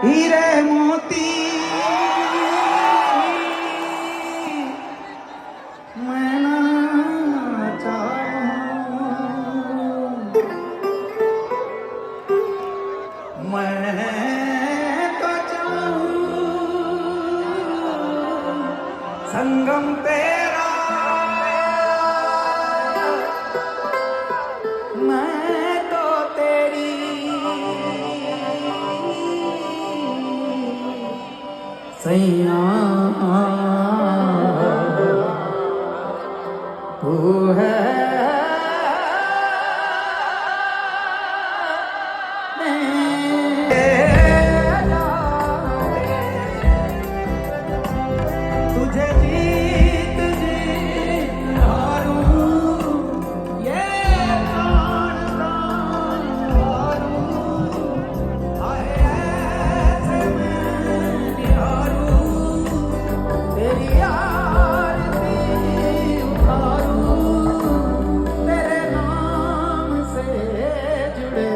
हीरे मोती मैं ना चाहूं, मैं तो चाहूं संगम तेरा, मैं तो तेरी सैया।